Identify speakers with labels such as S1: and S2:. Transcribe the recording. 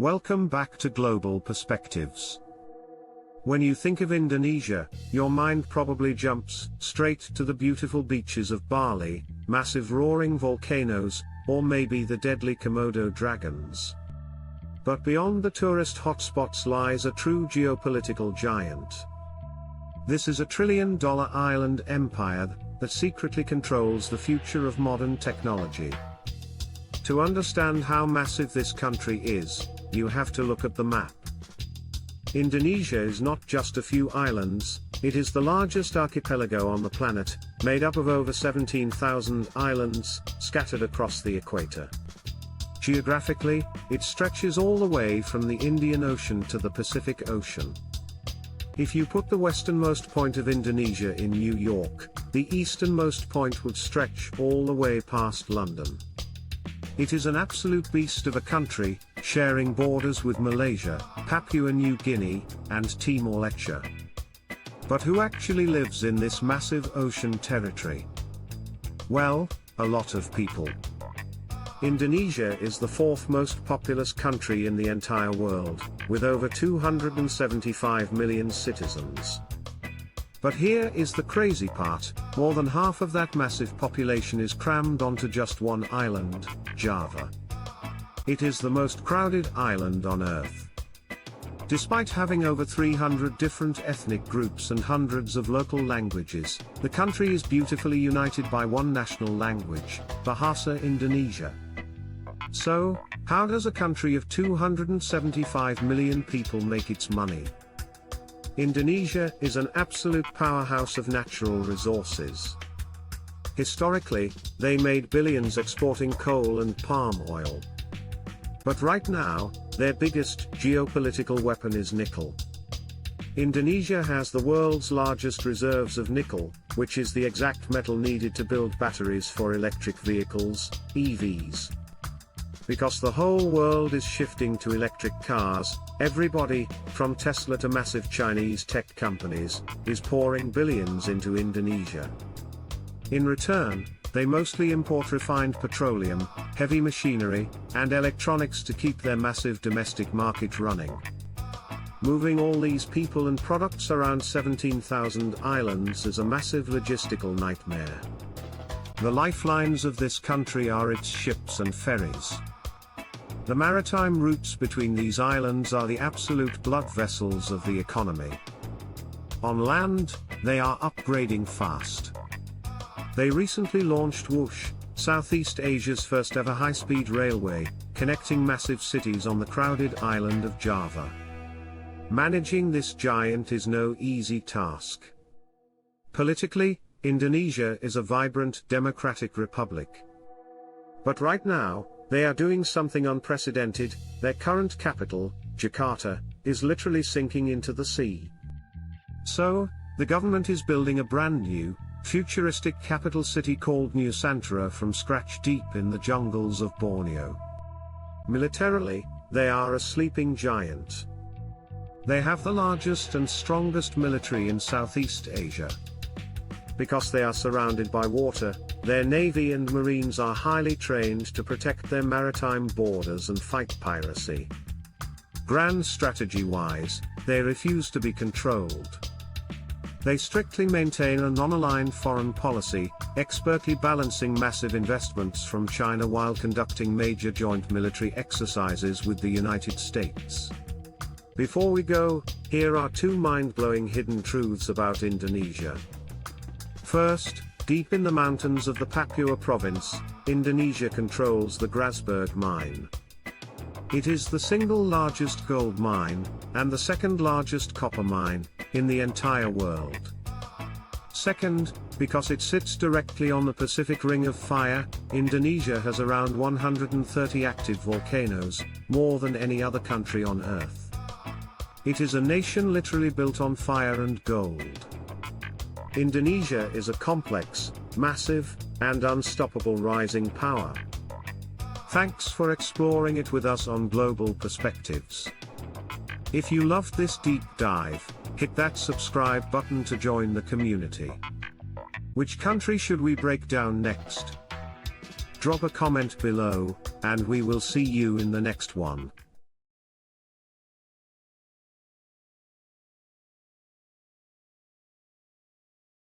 S1: Welcome back to Global Perspectives. When you think of Indonesia, your mind probably jumps straight to the beautiful beaches of Bali, massive roaring volcanoes, or maybe the deadly Komodo dragons. But beyond the tourist hotspots lies a true geopolitical giant. This is a trillion-dollar island empire that secretly controls the future of modern technology. To understand how massive this country is, you have to look at the map. Indonesia is not just a few islands, it is the largest archipelago on the planet, made up of over 17,000 islands, scattered across the equator. Geographically, it stretches all the way from the Indian Ocean to the Pacific Ocean. If you put the westernmost point of Indonesia in New York, the easternmost point would stretch all the way past London. It is an absolute beast of a country, sharing borders with Malaysia, Papua New Guinea, and Timor-Leste. But who actually lives in this massive ocean territory? Well, a lot of people. Indonesia is the fourth most populous country in the entire world, with over 275 million citizens. But here is the crazy part, more than half of that massive population is crammed onto just one island, Java. It is the most crowded island on Earth. Despite having over 300 different ethnic groups and hundreds of local languages, the country is beautifully united by one national language, Bahasa Indonesia. So, how does a country of 275 million people make its money? Indonesia is an absolute powerhouse of natural resources. Historically, they made billions exporting coal and palm oil. But right now, their biggest geopolitical weapon is nickel. Indonesia has the world's largest reserves of nickel, which is the exact metal needed to build batteries for electric vehicles, EVs. Because the whole world is shifting to electric cars, everybody, from Tesla to massive Chinese tech companies, is pouring billions into Indonesia. In return, they mostly import refined petroleum, heavy machinery, and electronics to keep their massive domestic market running. Moving all these people and products around 17,000 islands is a massive logistical nightmare. The lifelines of this country are its ships and ferries. The maritime routes between these islands are the absolute blood vessels of the economy. On land, they are upgrading fast. They recently launched Whoosh, Southeast Asia's first ever high-speed railway, connecting massive cities on the crowded island of Java. Managing this giant is no easy task. Politically, Indonesia is a vibrant democratic republic. But right now, they are doing something unprecedented. Their current capital, Jakarta, is literally sinking into the sea. So, the government is building a brand new, futuristic capital city called Nusantara from scratch deep in the jungles of Borneo. Militarily, they are a sleeping giant. They have the largest and strongest military in Southeast Asia. Because they are surrounded by water, their navy and marines are highly trained to protect their maritime borders and fight piracy. Grand strategy-wise, they refuse to be controlled. They strictly maintain a non-aligned foreign policy, expertly balancing massive investments from China while conducting major joint military exercises with the United States. Before we go, here are two mind-blowing hidden truths about Indonesia. First, deep in the mountains of the Papua province, Indonesia controls the Grasberg mine. It is the single largest gold mine, and the second largest copper mine, in the entire world. Second, because it sits directly on the Pacific Ring of Fire, Indonesia has around 130 active volcanoes, more than any other country on Earth. It is a nation literally built on fire and gold. Indonesia is a complex, massive, and unstoppable rising power. Thanks for exploring it with us on Global Perspectives. If you loved this deep dive, hit that subscribe button to join the community. Which country should we break down next? Drop a comment below, and we will see you in the next one.